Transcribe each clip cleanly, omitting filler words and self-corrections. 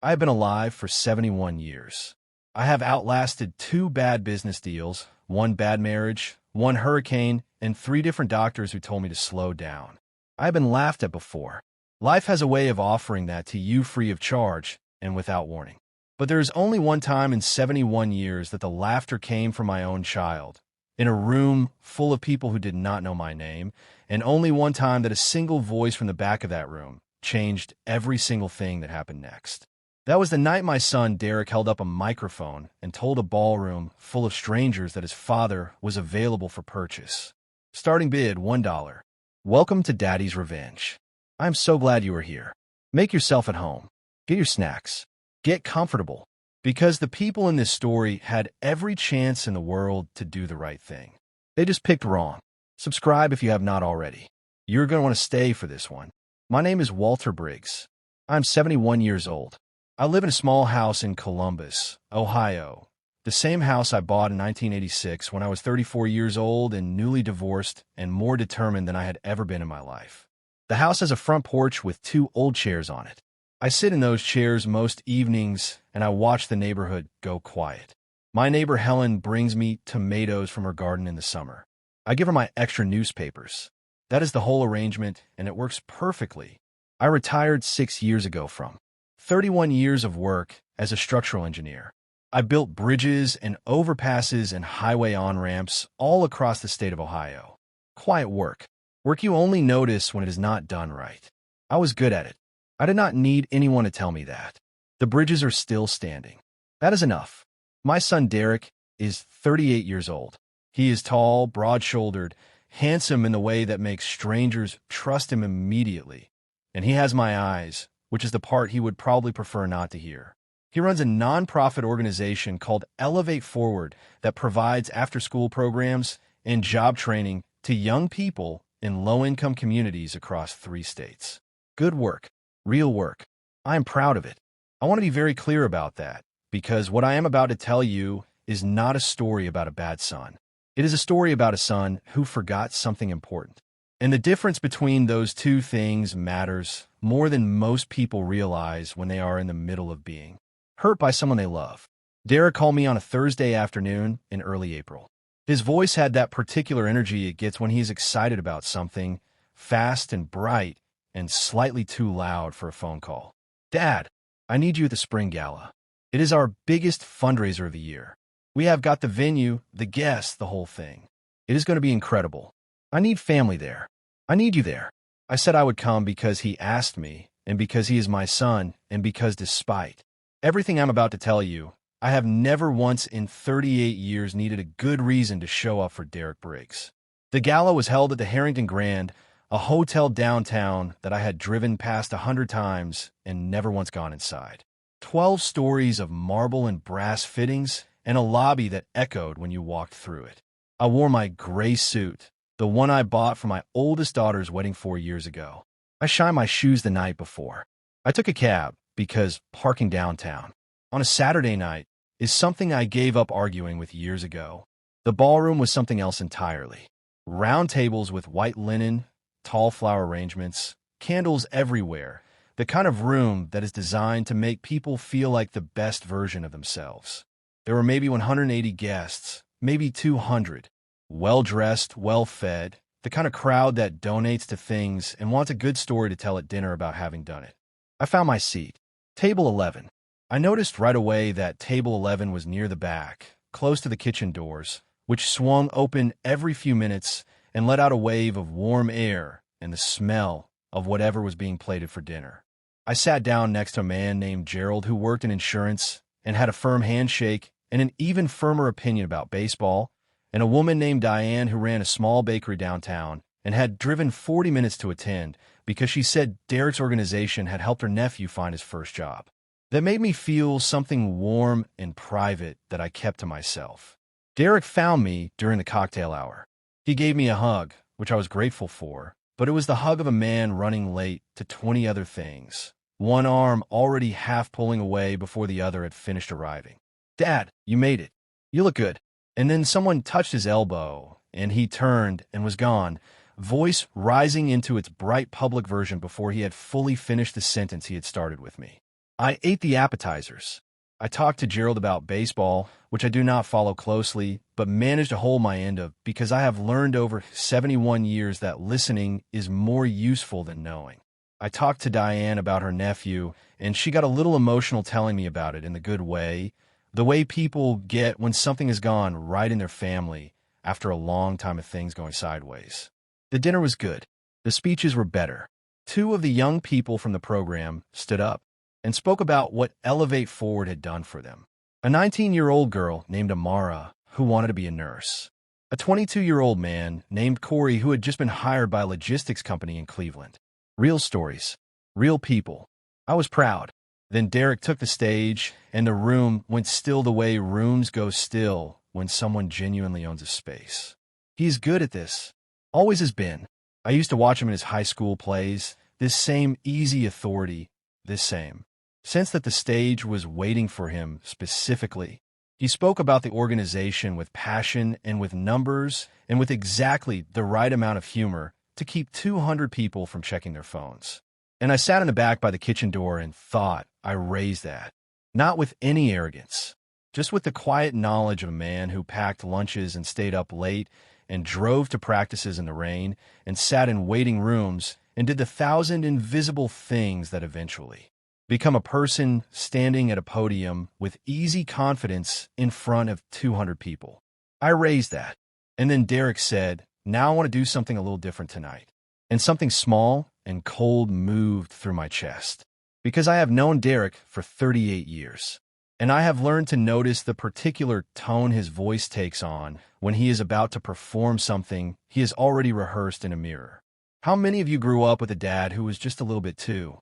I have been alive for 71 years. I have outlasted 2 bad business deals, 1 bad marriage, 1 hurricane, and 3 different doctors who told me to slow down. I have been laughed at before. Life has a way of offering that to you free of charge and without warning. But there is only one time in 71 years that the laughter came from my own child, in a room full of people who did not know my name, and only one time that a single voice from the back of that room changed every single thing that happened next. That was the night my son Derek held up a microphone and told a ballroom full of strangers that his father was available for purchase. Starting bid $1. Welcome to Daddy's Revenge. I'm so glad you are here. Make yourself at home. Get your snacks. Get comfortable. Because the people in this story had every chance in the world to do the right thing. They just picked wrong. Subscribe if you have not already. You're going to want to stay for this one. My name is Walter Briggs. I'm 71 years old. I live in a small house in Columbus, Ohio. The same house I bought in 1986 when I was 34 years old and newly divorced and more determined than I had ever been in my life. The house has a front porch with 2 old chairs on it. I sit in those chairs most evenings and I watch the neighborhood go quiet. My neighbor Helen brings me tomatoes from her garden in the summer. I give her my extra newspapers. That is the whole arrangement, and it works perfectly. I retired 6 years ago from 31 years of work as a structural engineer. I built bridges and overpasses and highway on-ramps all across the state of Ohio. Quiet work. Work you only notice when it is not done right. I was good at it. I did not need anyone to tell me that. The bridges are still standing. That is enough. My son Derek is 38 years old. He is tall, broad-shouldered, handsome in the way that makes strangers trust him immediately. And he has my eyes, which is the part he would probably prefer not to hear. He runs a nonprofit organization called Elevate Forward that provides after-school programs and job training to young people in low-income communities across 3 states. Good work. Real work. I am proud of it. I want to be very clear about that, because what I am about to tell you is not a story about a bad son. It is a story about a son who forgot something important. And the difference between those 2 things matters more than most people realize when they are in the middle of being hurt by someone they love. Derek called me on a Thursday afternoon in early April. His voice had that particular energy it gets when he's excited about something, fast and bright, and slightly too loud for a phone call. Dad, I need you at the Spring Gala. It is our biggest fundraiser of the year. We have got the venue, the guests, the whole thing. It is going to be incredible. I need family there. I need you there. I said I would come because he asked me, and because he is my son, and because despite everything I'm about to tell you, I have never once in 38 years needed a good reason to show up for Derek Briggs. The gala was held at the Harrington Grand, a hotel downtown that I had driven past 100 times and never once gone inside. 12 stories of marble and brass fittings and a lobby that echoed when you walked through it. I wore my gray suit, the one I bought for my oldest daughter's wedding 4 years ago. I shined my shoes the night before. I took a cab because parking downtown on a Saturday night is something I gave up arguing with years ago. The ballroom was something else entirely. Round tables with white linen, tall flower arrangements, candles everywhere, the kind of room that is designed to make people feel like the best version of themselves. There were maybe 180 guests, maybe 200, well-dressed, well-fed, the kind of crowd that donates to things and wants a good story to tell at dinner about having done it. I found my seat, table 11. I noticed right away that table 11 was near the back, close to the kitchen doors, which swung open every few minutes and let out a wave of warm air and the smell of whatever was being plated for dinner. I sat down next to a man named Gerald who worked in insurance and had a firm handshake and an even firmer opinion about baseball, and a woman named Diane who ran a small bakery downtown and had driven 40 minutes to attend because she said Derek's organization had helped her nephew find his first job. That made me feel something warm and private that I kept to myself. Derek found me during the cocktail hour. He gave me a hug, which I was grateful for, but it was the hug of a man running late to 20 other things, one arm already half pulling away before the other had finished arriving. Dad, you made it. You look good. And then someone touched his elbow, and he turned and was gone, voice rising into its bright public version before he had fully finished the sentence he had started with me. I ate the appetizers. I talked to Gerald about baseball, which I do not follow closely, but managed to hold my end of because I have learned over 71 years that listening is more useful than knowing. I talked to Diane about her nephew, and she got a little emotional telling me about it in the good way, the way people get when something has gone right in their family after a long time of things going sideways. The dinner was good. The speeches were better. Two of the young people from the program stood up and spoke about what Elevate Forward had done for them. A 19-year-old girl named Amara who wanted to be a nurse. A 22-year-old man named Corey who had just been hired by a logistics company in Cleveland. Real stories. Real people. I was proud. Then Derek took the stage, and the room went still the way rooms go still when someone genuinely owns a space. He's good at this. Always has been. I used to watch him in his high school plays. This same easy authority. This same sense that the stage was waiting for him specifically. He spoke about the organization with passion and with numbers and with exactly the right amount of humor to keep 200 people from checking their phones. And I sat in the back by the kitchen door and thought I raised that. Not with any arrogance, just with the quiet knowledge of a man who packed lunches and stayed up late and drove to practices in the rain and sat in waiting rooms and did the 1,000 invisible things that eventually become a person standing at a podium with easy confidence in front of 200 people. I raised that. And then Derek said, now I want to do something a little different tonight. And something small and cold moved through my chest. Because I have known Derek for 38 years. And I have learned to notice the particular tone his voice takes on when he is about to perform something he has already rehearsed in a mirror. How many of you grew up with a dad who was just a little bit too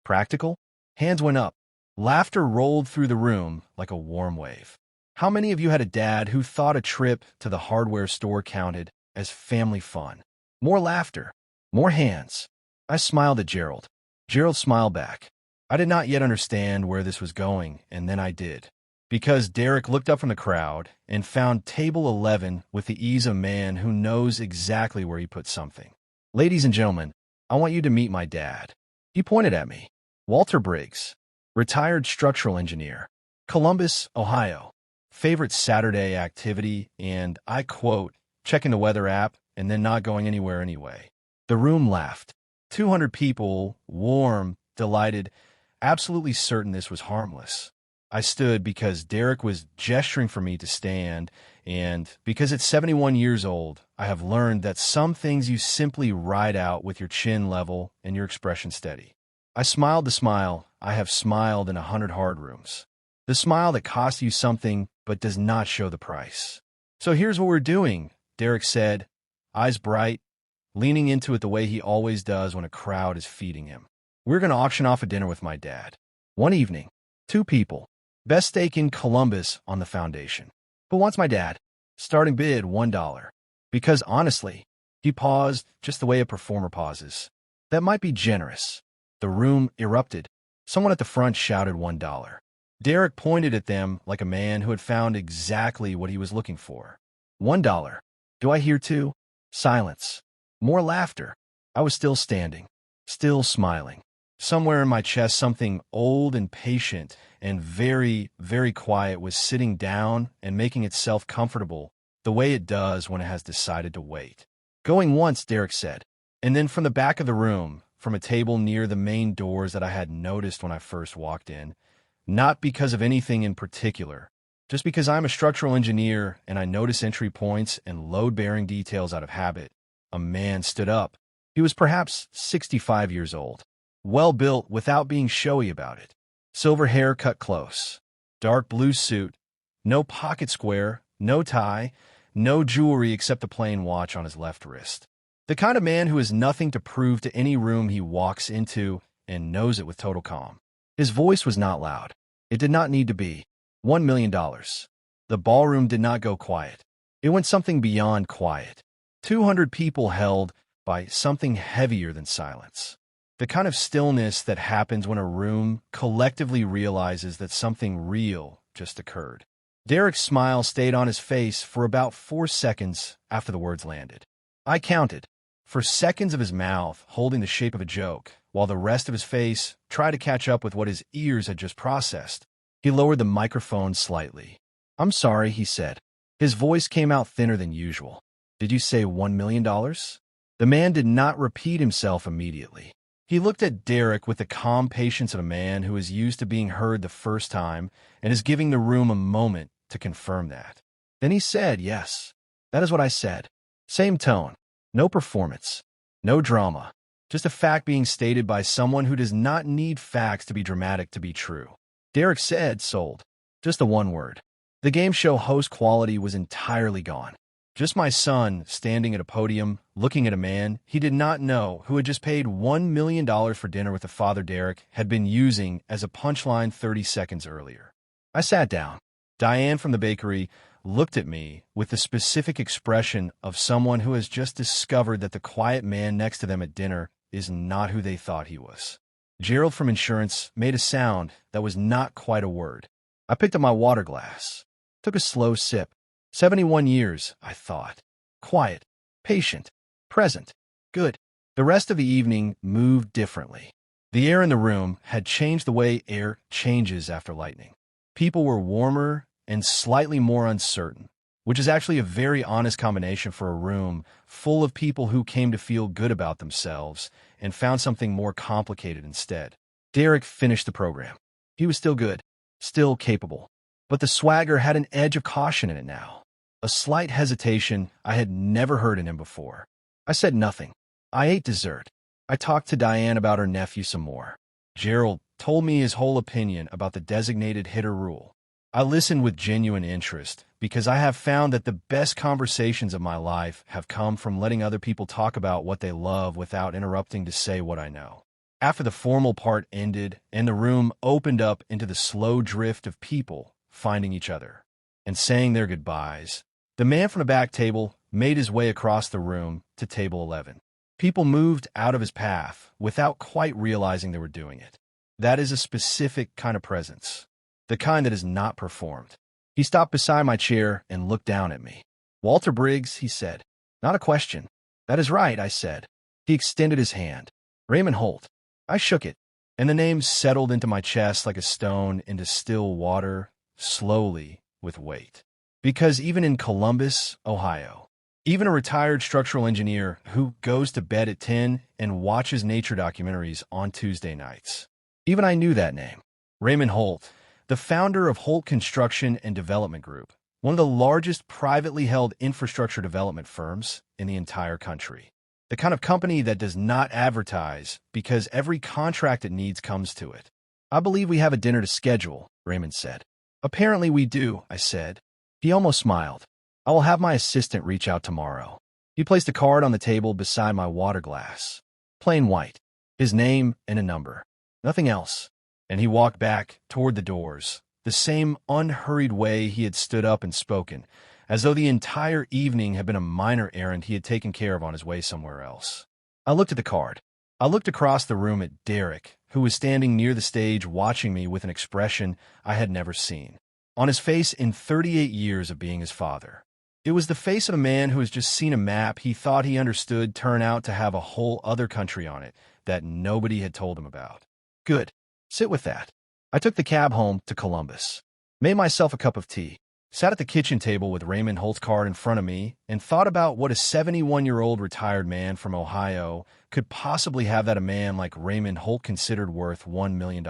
practical? Hands went up. Laughter rolled through the room like a warm wave. How many of you had a dad who thought a trip to the hardware store counted as family fun? More laughter. More hands. I smiled at Gerald. Gerald smiled back. I did not yet understand where this was going, and then I did. Because Derek looked up from the crowd and found table 11 with the ease of a man who knows exactly where he put something. Ladies and gentlemen, I want you to meet my dad. He pointed at me. Walter Briggs, retired structural engineer, Columbus, Ohio. Favorite Saturday activity, and I quote, checking the weather app and then not going anywhere anyway. The room laughed. 200 people, warm, delighted, absolutely certain this was harmless. I stood because Derek was gesturing for me to stand, and because at 71 years old, I have learned that some things you simply ride out with your chin level and your expression steady. I smiled the smile I have smiled in 100 hard rooms. The smile that costs you something but does not show the price. So here's what we're doing, Derek said, eyes bright, leaning into it the way he always does when a crowd is feeding him. We're going to auction off a dinner with my dad. One evening, 2 people. Best steak in Columbus on the foundation. Who wants my dad? Starting bid $1. Because honestly, he paused just the way a performer pauses. That might be generous. The room erupted. Someone at the front shouted $1. Derek pointed at them like a man who had found exactly what he was looking for. $1. Do I hear 2? Silence. More laughter. I was still standing, still smiling. Somewhere in my chest, something old and patient and very, very quiet was sitting down and making itself comfortable the way it does when it has decided to wait. Going once, Derek said. And then from the back of the room, from a table near the main doors that I had noticed when I first walked in, not because of anything in particular, just because I'm a structural engineer and I notice entry points and load-bearing details out of habit, a man stood up. He was perhaps 65 years old, well-built without being showy about it. Silver hair cut close, dark blue suit, no pocket square, no tie, no jewelry except a plain watch on his left wrist. The kind of man who has nothing to prove to any room he walks into and knows it with total calm. His voice was not loud. It did not need to be. $1 million. The ballroom did not go quiet. It went something beyond quiet. 200 people held by something heavier than silence. The kind of stillness that happens when a room collectively realizes that something real just occurred. Derek's smile stayed on his face for about 4 seconds after the words landed. I counted. For seconds of his mouth, holding the shape of a joke, while the rest of his face tried to catch up with what his ears had just processed. He lowered the microphone slightly. "I'm sorry," he said. His voice came out thinner than usual. "Did you say $1 million?" The man did not repeat himself immediately. He looked at Derek with the calm patience of a man who is used to being heard the first time and is giving the room a moment to confirm that. Then he said, "Yes, that is what I said." Same tone. No performance. No drama. Just a fact being stated by someone who does not need facts to be dramatic to be true. Derek said, "Sold." Just the one word. The game show host quality was entirely gone. Just my son standing at a podium, looking at a man he did not know who had just paid $1 million for dinner with the father Derek had been using as a punchline 30 seconds earlier. I sat down. Diane from the bakery looked at me with the specific expression of someone who has just discovered that the quiet man next to them at dinner is not who they thought he was. Gerald from insurance made a sound that was not quite a word. I picked up my water glass, took a slow sip. 71 years, I thought. Quiet, patient, present, good. The rest of the evening moved differently. The air in the room had changed the way air changes after lightning. People were warmer and slightly more uncertain, which is actually a very honest combination for a room full of people who came to feel good about themselves and found something more complicated instead. Derek finished the program. He was still good, still capable, but the swagger had an edge of caution in it now. A slight hesitation I had never heard in him before. I said nothing. I ate dessert. I talked to Diane about her nephew some more. Gerald told me his whole opinion about the designated hitter rule. I listened with genuine interest because I have found that the best conversations of my life have come from letting other people talk about what they love without interrupting to say what I know. After the formal part ended and the room opened up into the slow drift of people finding each other and saying their goodbyes, the man from the back table made his way across the room to table 11. People moved out of his path without quite realizing they were doing it. That is a specific kind of presence, the kind that is not performed. He stopped beside my chair and looked down at me. "Walter Briggs," he said. "Not a question." "That is right," I said. He extended his hand. "Raymond Holt." I shook it, and the name settled into my chest like a stone into still water, slowly, with weight. Because even in Columbus, Ohio, even a retired structural engineer who goes to bed at 10 and watches nature documentaries on Tuesday nights, even I knew that name. Raymond Holt, the founder of Holt Construction and Development Group, one of the largest privately held infrastructure development firms in the entire country. The kind of company that does not advertise because every contract it needs comes to it. "I believe we have a dinner to schedule," Raymond said. "Apparently we do," I said. He almost smiled. "I will have my assistant reach out tomorrow." He placed a card on the table beside my water glass. Plain white. His name and a number. Nothing else. And he walked back toward the doors, the same unhurried way he had stood up and spoken, as though the entire evening had been a minor errand he had taken care of on his way somewhere else. I looked at the card. I looked across the room at Derek, who was standing near the stage watching me with an expression I had never seen on his face in 38 years of being his father. It was the face of a man who has just seen a map he thought he understood turn out to have a whole other country on it that nobody had told him about. Good. Sit with that. I took the cab home to Columbus, made myself a cup of tea, sat at the kitchen table with Raymond Holt's card in front of me, and thought about what a 71-year-old retired man from Ohio could possibly have that a man like Raymond Holt considered worth $1 million.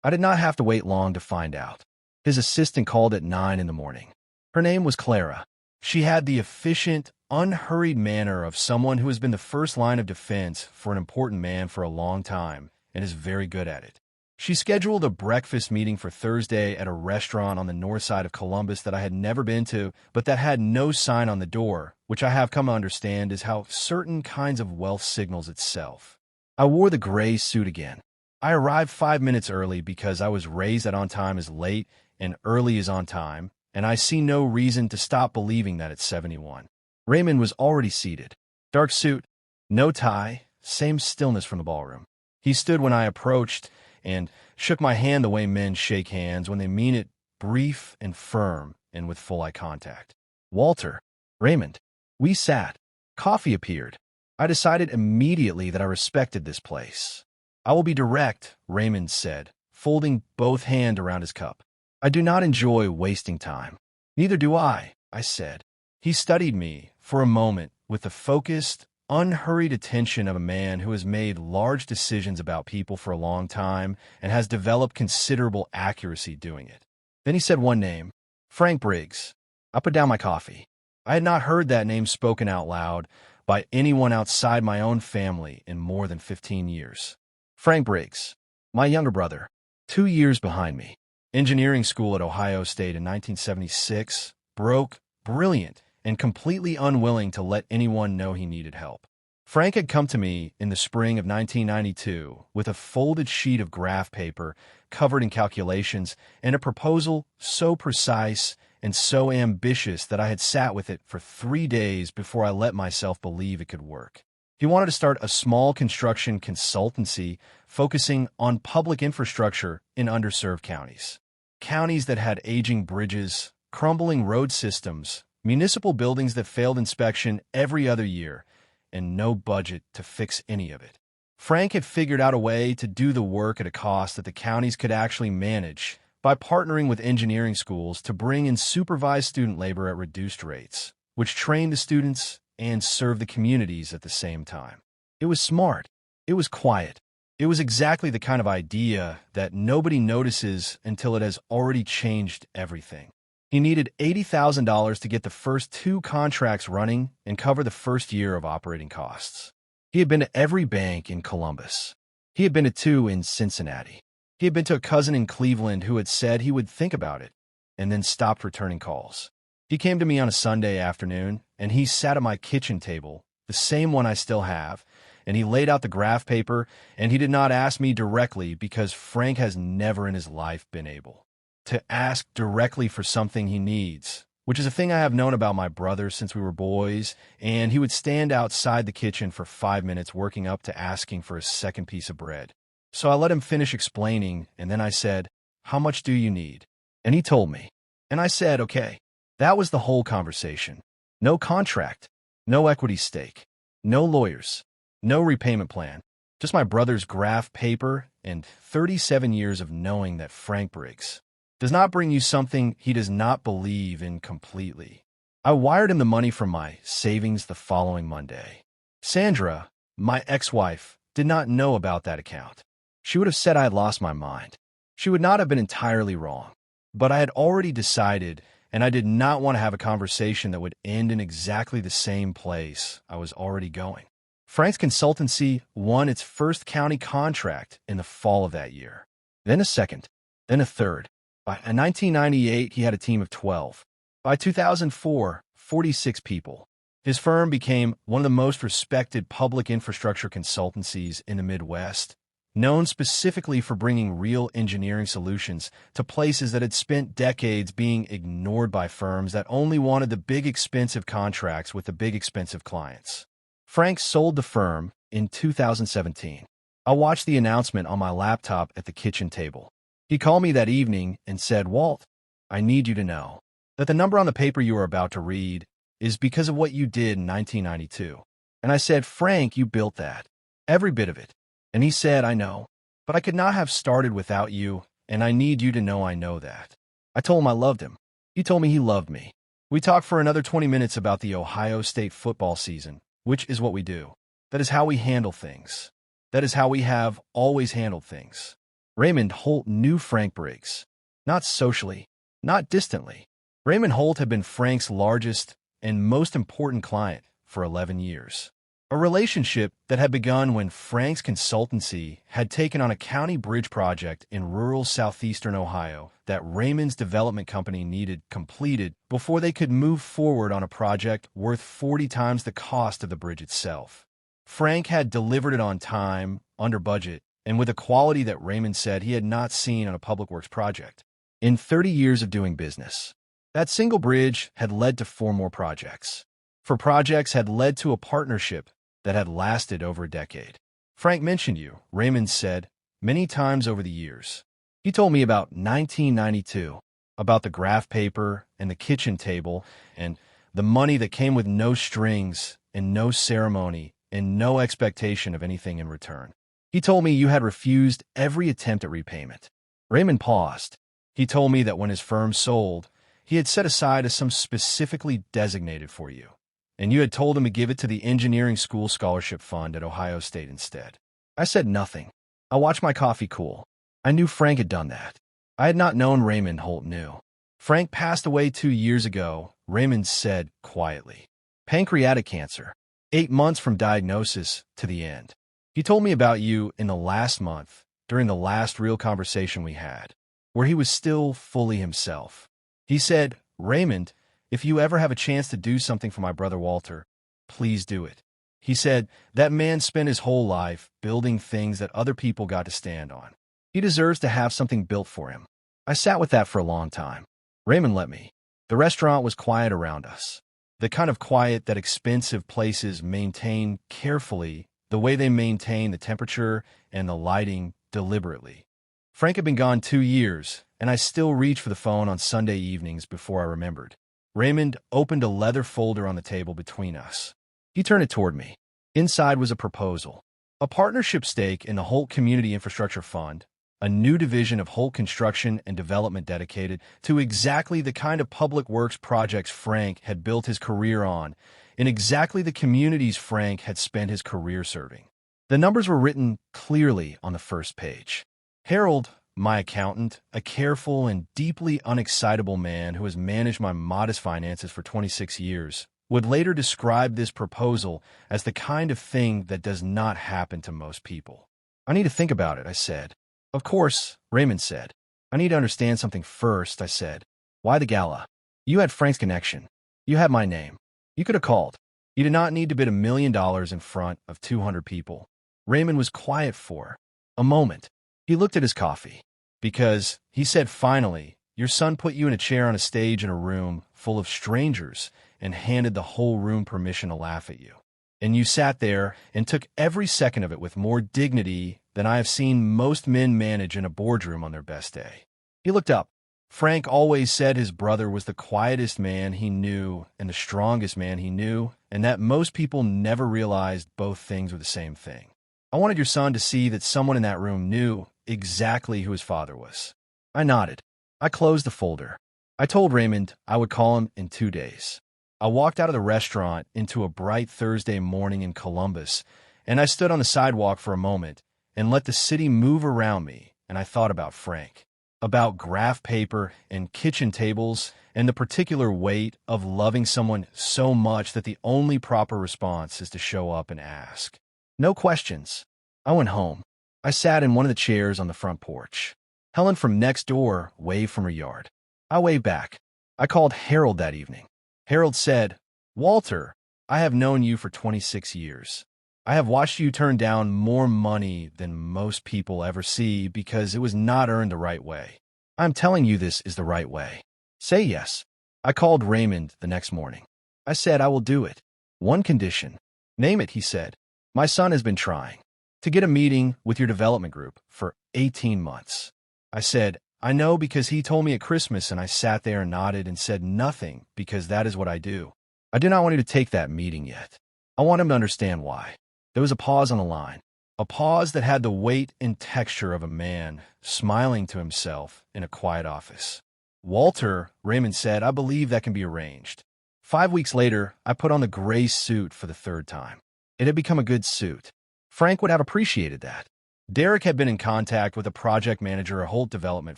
I did not have to wait long to find out. His assistant called at 9 in the morning. Her name was Clara. She had the efficient, unhurried manner of someone who has been the first line of defense for an important man for a long time and is very good at it. She scheduled a breakfast meeting for Thursday at a restaurant on the north side of Columbus that I had never been to, but that had no sign on the door, which I have come to understand is how certain kinds of wealth signals itself. I wore the gray suit again. I arrived 5 minutes early because I was raised that on time is late and early is on time, and I see no reason to stop believing that at 71. Raymond was already seated. Dark suit, no tie, same stillness from the ballroom. He stood when I approached and shook my hand the way men shake hands when they mean it, brief and firm and with full eye contact. "Walter." "Raymond." We sat. Coffee appeared. I decided immediately that I respected this place. I will be direct, Raymond said, folding both hands around his cup. I do not enjoy wasting time. Neither do I said. He studied me for a moment with the focused, unhurried attention of a man who has made large decisions about people for a long time and has developed considerable accuracy doing it. Then he said one name, Frank Briggs. I put down my coffee. I had not heard that name spoken out loud by anyone outside my own family in more than 15 years. Frank Briggs, my younger brother, 2 years behind me. Engineering school at Ohio State in 1976, broke, brilliant, and completely unwilling to let anyone know he needed help. Frank had come to me in the spring of 1992 with a folded sheet of graph paper covered in calculations and a proposal so precise and so ambitious that I had sat with it for 3 days before I let myself believe it could work. He wanted to start a small construction consultancy focusing on public infrastructure in underserved counties. Counties that had aging bridges, crumbling road systems, municipal buildings that failed inspection every other year, and no budget to fix any of it. Frank had figured out a way to do the work at a cost that the counties could actually manage by partnering with engineering schools to bring in supervised student labor at reduced rates, which trained the students and served the communities at the same time. It was smart. It was quiet. It was exactly the kind of idea that nobody notices until it has already changed everything. He needed $80,000 to get the first 2 contracts running and cover the first year of operating costs. He had been to every bank in Columbus. He had been to 2 in Cincinnati. He had been to a cousin in Cleveland who had said he would think about it and then stopped returning calls. He came to me on a Sunday afternoon, and he sat at my kitchen table, the same one I still have, and he laid out the graph paper, and he did not ask me directly because Frank has never in his life been able to ask directly for something he needs, which is a thing I have known about my brother since we were boys, and he would stand outside the kitchen for 5 minutes working up to asking for a second piece of bread. So I let him finish explaining, and then I said, "How much do you need?" And he told me. And I said, "Okay." That was the whole conversation. No contract, no equity stake, no lawyers, no repayment plan, just my brother's graph paper and 37 years of knowing that Frank Briggs does not bring you something he does not believe in completely. I wired him the money from my savings the following Monday. Sandra, my ex-wife, did not know about that account. She would have said I had lost my mind. She would not have been entirely wrong. But I had already decided, and I did not want to have a conversation that would end in exactly the same place I was already going. Frank's consultancy won its first county contract in the fall of that year, then a second, then a third. By 1998, he had a team of 12. By 2004, 46 people. His firm became one of the most respected public infrastructure consultancies in the Midwest, known specifically for bringing real engineering solutions to places that had spent decades being ignored by firms that only wanted the big expensive contracts with the big expensive clients. Frank sold the firm in 2017. I watched the announcement on my laptop at the kitchen table. He called me that evening and said, "Walt, I need you to know that the number on the paper you are about to read is because of what you did in 1992. And I said, "Frank, you built that. Every bit of it." And he said, "I know, but I could not have started without you, and I need you to know I know that." I told him I loved him. He told me he loved me. We talked for another 20 minutes about the Ohio State football season, which is what we do. That is how we handle things. That is how we have always handled things. Raymond Holt knew Frank Briggs. Not socially, not distantly. Raymond Holt had been Frank's largest and most important client for 11 years. A relationship that had begun when Frank's consultancy had taken on a county bridge project in rural southeastern Ohio that Raymond's development company needed completed before they could move forward on a project worth 40 times the cost of the bridge itself. Frank had delivered it on time, under budget, and with a quality that Raymond said he had not seen on a public works project. In 30 years of doing business, that single bridge had led to 4 more projects. 4 projects had led to a partnership that had lasted over a decade. "Frank mentioned you," Raymond said, "many times over the years. He told me about 1992, about the graph paper and the kitchen table and the money that came with no strings and no ceremony and no expectation of anything in return. He told me you had refused every attempt at repayment. Raymond paused. He told me that when his firm sold, he had set aside a sum specifically designated for you, and you had told him to give it to the engineering school scholarship fund at Ohio State instead. I said nothing. I watched my coffee cool. I knew Frank had done that. I had not known Raymond Holt knew. Frank passed away 2 years ago, Raymond said quietly. Pancreatic cancer. 8 months from diagnosis to the end. He told me about you in the last month, during the last real conversation we had, where he was still fully himself. He said, Raymond, if you ever have a chance to do something for my brother Walter, please do it. He said, that man spent his whole life building things that other people got to stand on. He deserves to have something built for him. I sat with that for a long time. Raymond let me. The restaurant was quiet around us. The kind of quiet that expensive places maintain carefully, the way they maintain the temperature and the lighting deliberately. Frank had been gone 2 years, and I still reached for the phone on Sunday evenings before I remembered. Raymond opened a leather folder on the table between us. He turned it toward me. Inside was a proposal. A partnership stake in the Holt Community Infrastructure Fund, a new division of Holt Construction and Development dedicated to exactly the kind of public works projects Frank had built his career on, in exactly the communities Frank had spent his career serving. The numbers were written clearly on the first page. Harold, my accountant, a careful and deeply unexcitable man who has managed my modest finances for 26 years, would later describe this proposal as the kind of thing that does not happen to most people. I need to think about it, I said. Of course, Raymond said. I need to understand something first, I said. Why the Gala? You had Frank's connection. You had my name. You could have called. You did not need to bid $1 million in front of 200 people. Raymond was quiet for a moment. He looked at his coffee. Because, he said finally, your son put you in a chair on a stage in a room full of strangers and handed the whole room permission to laugh at you. And you sat there and took every second of it with more dignity than I have seen most men manage in a boardroom on their best day. He looked up. Frank always said his brother was the quietest man he knew and the strongest man he knew, and that most people never realized both things were the same thing. I wanted your son to see that someone in that room knew exactly who his father was. I nodded. I closed the folder. I told Raymond I would call him in 2 days. I walked out of the restaurant into a bright Thursday morning in Columbus, and I stood on the sidewalk for a moment and let the city move around me, and I thought about Frank, about graph paper and kitchen tables and the particular weight of loving someone so much that the only proper response is to show up and ask. No questions. I went home. I sat in one of the chairs on the front porch. Helen from next door waved from her yard. I waved back. I called Harold that evening. Harold said, Walter, I have known you for 26 years. I have watched you turn down more money than most people ever see because it was not earned the right way. I'm telling you this is the right way. Say yes. I called Raymond the next morning. I said I will do it. One condition. Name it, he said. My son has been trying to get a meeting with your development group for 18 months. I said, I know because he told me at Christmas, and I sat there and nodded and said nothing because that is what I do. I do not want you to take that meeting yet. I want him to understand why. There was a pause on the line, a pause that had the weight and texture of a man smiling to himself in a quiet office. Walter, Raymond said, I believe that can be arranged. 5 weeks later, I put on the gray suit for the 3rd time. It had become a good suit. Frank would have appreciated that. Derek had been in contact with a project manager at Holt Development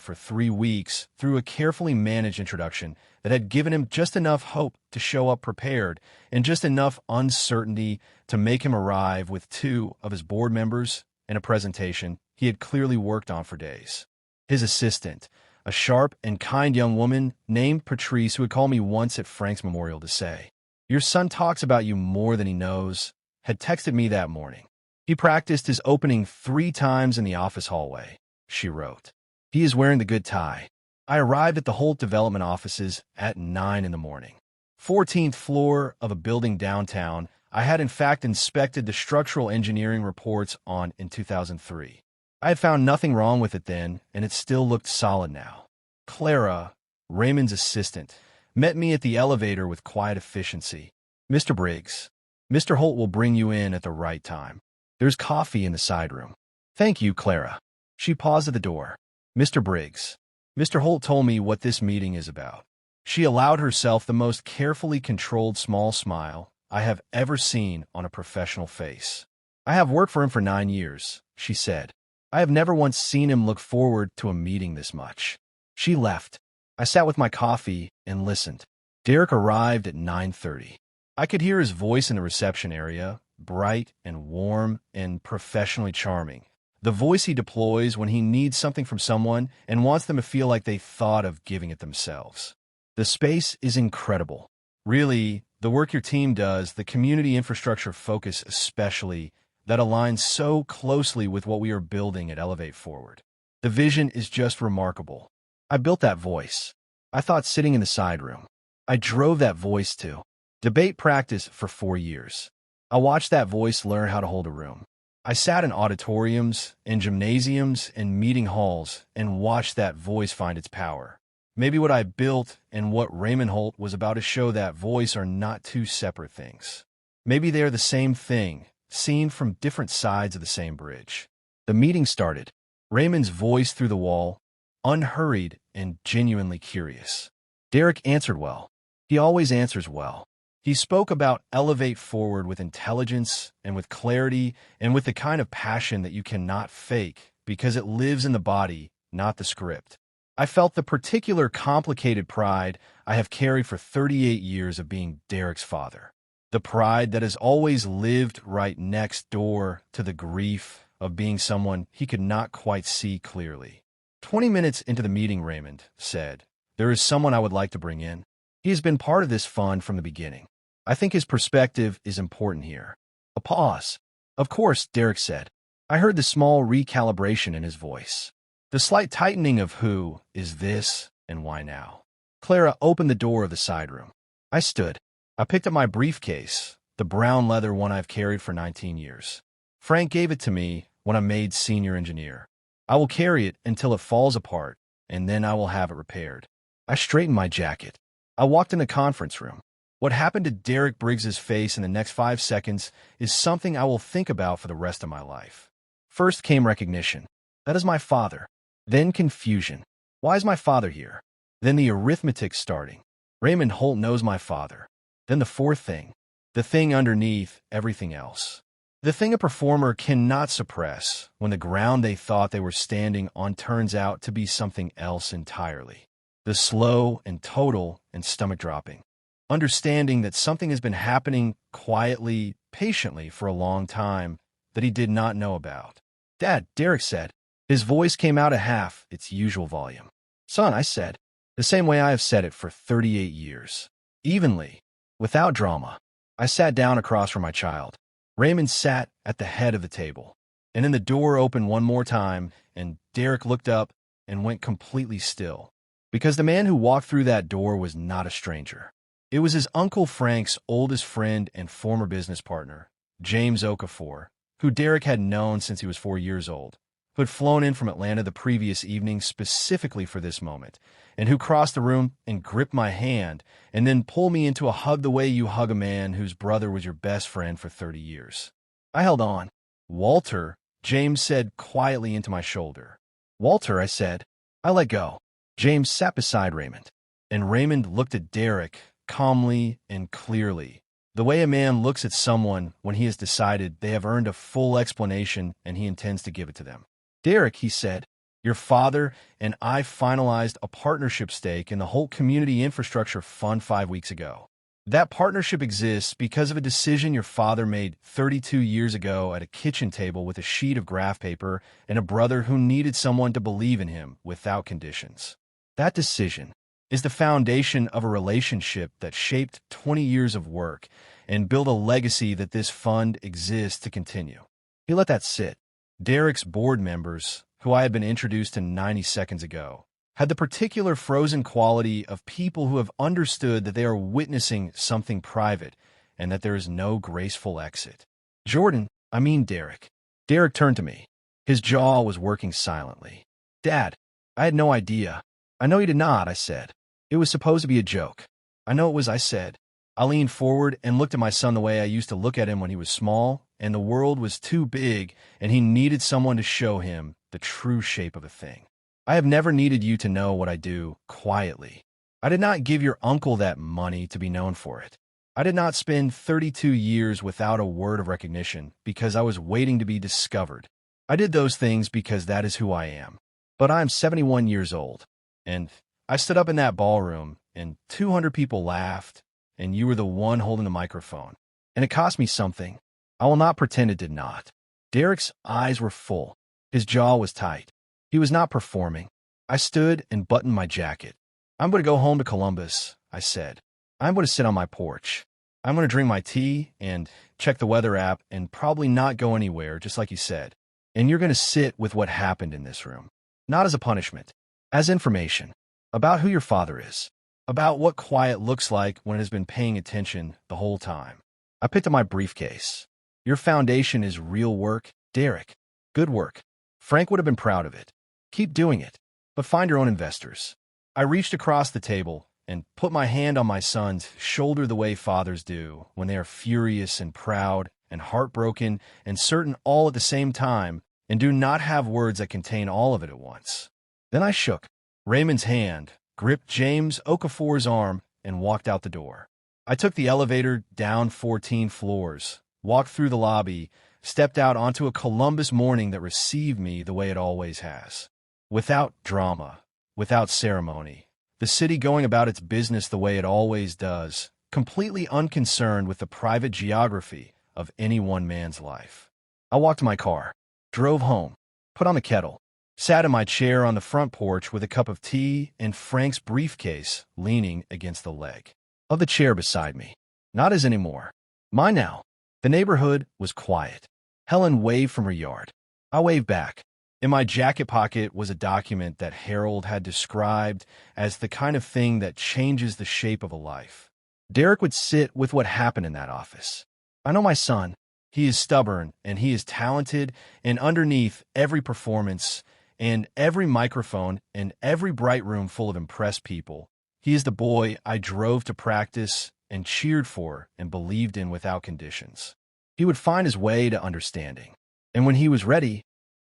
for 3 weeks through a carefully managed introduction that had given him just enough hope to show up prepared and just enough uncertainty to make him arrive with 2 of his board members and a presentation he had clearly worked on for days. His assistant, a sharp and kind young woman named Patrice, who had called me once at Frank's memorial to say, Your son talks about you more than he knows, had texted me that morning. He practiced his opening 3 times in the office hallway, she wrote. He is wearing the good tie. I arrived at the Holt Development offices at 9 in the morning. 14th floor of a building downtown I had in fact inspected the structural engineering reports on in 2003. I had found nothing wrong with it then, and it still looked solid now. Clara, Raymond's assistant, met me at the elevator with quiet efficiency. Mr. Briggs, Mr. Holt will bring you in at the right time. There's coffee in the side room. Thank you, Clara. She paused at the door. Mr. Briggs. Mr. Holt told me what this meeting is about. She allowed herself the most carefully controlled small smile I have ever seen on a professional face. I have worked for him for 9 years, she said. I have never once seen him look forward to a meeting this much. She left. I sat with my coffee and listened. Derek arrived at 9:30. I could hear his voice in the reception area, bright and warm and professionally charming. The voice he deploys when he needs something from someone and wants them to feel like they thought of giving it themselves. The space is incredible. Really, the work your team does, the community infrastructure focus especially, that aligns so closely with what we are building at Elevate Forward. The vision is just remarkable. I built that voice. I thought sitting in the side room. I drove that voice to debate practice for 4 years. I watched that voice learn how to hold a room. I sat in auditoriums, in gymnasiums, and meeting halls and watched that voice find its power. Maybe what I built and what Raymond Holt was about to show that voice are not two separate things. Maybe they are the same thing, seen from different sides of the same bridge. The meeting started. Raymond's voice through the wall, unhurried and genuinely curious. Derek answered well. He always answers well. He spoke about Elevate Forward with intelligence and with clarity and with the kind of passion that you cannot fake because it lives in the body, not the script. I felt the particular complicated pride I have carried for 38 years of being Derek's father. The pride that has always lived right next door to the grief of being someone he could not quite see clearly. 20 minutes into the meeting, Raymond said, "There is someone I would like to bring in. He has been part of this fund from the beginning. I think his perspective is important here." A pause. "Of course," Derek said. I heard the small recalibration in his voice. The slight tightening of who is this and why now. Clara opened the door of the side room. I stood. I picked up my briefcase, the brown leather one I've carried for 19 years. Frank gave it to me when I made senior engineer. I will carry it until it falls apart, and then I will have it repaired. I straightened my jacket. I walked in the conference room. What happened to Derek Briggs's face in the next 5 seconds is something I will think about for the rest of my life. First came recognition. That is my father. Then confusion. Why is my father here? Then the arithmetic starting. Raymond Holt knows my father. Then the fourth thing. The thing underneath everything else. The thing a performer cannot suppress when the ground they thought they were standing on turns out to be something else entirely. The slow and total and stomach-dropping. Understanding that something has been happening quietly, patiently for a long time that he did not know about. "Dad," Derek said. His voice came out at half its usual volume. "Son," I said, the same way I have said it for 38 years. Evenly, without drama. I sat down across from my child. Raymond sat at the head of the table. And then the door opened one more time, and Derek looked up and went completely still. Because the man who walked through that door was not a stranger. It was his Uncle Frank's oldest friend and former business partner, James Okafor, who Derek had known since he was 4 years old, who had flown in from Atlanta the previous evening specifically for this moment, and who crossed the room and gripped my hand and then pulled me into a hug the way you hug a man whose brother was your best friend for 30 years. I held on. "Walter," James said quietly into my shoulder. "Walter," I said. I let go. James sat beside Raymond, and Raymond looked at Derek calmly and clearly, the way a man looks at someone when he has decided they have earned a full explanation and he intends to give it to them. "Derek," he said, "your father and I finalized a partnership stake in the Holt Community Infrastructure Fund 5 weeks ago. That partnership exists because of a decision your father made 32 years ago at a kitchen table with a sheet of graph paper and a brother who needed someone to believe in him without conditions. That decision is the foundation of a relationship that shaped 20 years of work and built a legacy that this fund exists to continue." He let that sit. Derek's board members, who I had been introduced to 90 seconds ago, had the particular frozen quality of people who have understood that they are witnessing something private and that there is no graceful exit. Derek. Derek turned to me. His jaw was working silently. "Dad, I had no idea." "I know you did not," I said. "It was supposed to be a joke." "I know it was," I said. I leaned forward and looked at my son the way I used to look at him when he was small, and the world was too big, and he needed someone to show him the true shape of a thing. I have never needed you to know what I do quietly. I did not give your uncle that money to be known for it. I did not spend 32 years without a word of recognition because I was waiting to be discovered. I did those things because that is who I am. But I am 71 years old, and I stood up in that ballroom, and 200 people laughed, and you were the one holding the microphone. And it cost me something. I will not pretend it did not. Derek's eyes were full. His jaw was tight. He was not performing. I stood and buttoned my jacket. I'm going to go home to Columbus, I said. I'm going to sit on my porch. I'm going to drink my tea and check the weather app and probably not go anywhere, just like you said. And you're going to sit with what happened in this room. Not as a punishment, as information. About who your father is. About what quiet looks like when it has been paying attention the whole time. I picked up my briefcase. Your foundation is real work, Derek. Good work. Frank would have been proud of it. Keep doing it, but find your own investors. I reached across the table and put my hand on my son's shoulder the way fathers do when they are furious and proud and heartbroken and certain all at the same time and do not have words that contain all of it at once. Then I shook Raymond's hand, gripped James Okafor's arm, and walked out the door. I took the elevator down 14 floors, walked through the lobby, stepped out onto a Columbus morning that received me the way it always has. Without drama, without ceremony, the city going about its business the way it always does, completely unconcerned with the private geography of any one man's life. I walked to my car, drove home, put on the kettle, sat in my chair on the front porch with a cup of tea and Frank's briefcase leaning against the leg of the chair beside me. Not his anymore. Mine now. The neighborhood was quiet. Helen waved from her yard. I waved back. In my jacket pocket was a document that Harold had described as the kind of thing that changes the shape of a life. Derek would sit with what happened in that office. I know my son. He is stubborn, and he is talented, and underneath every performance, and every microphone, and every bright room full of impressed people, he is the boy I drove to practice and cheered for and believed in without conditions. He would find his way to understanding. And when he was ready,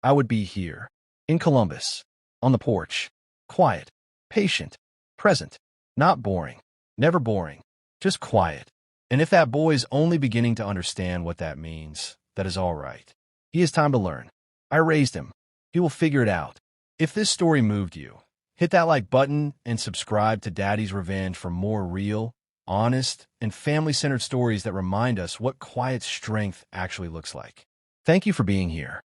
I would be here, in Columbus, on the porch, quiet, patient, present, not boring, never boring, just quiet. And if that boy is only beginning to understand what that means, that is all right. He has time to learn. I raised him. He will figure it out. If this story moved you, hit that like button and subscribe to Daddy's Revenge for more real, honest, and family-centered stories that remind us what quiet strength actually looks like. Thank you for being here.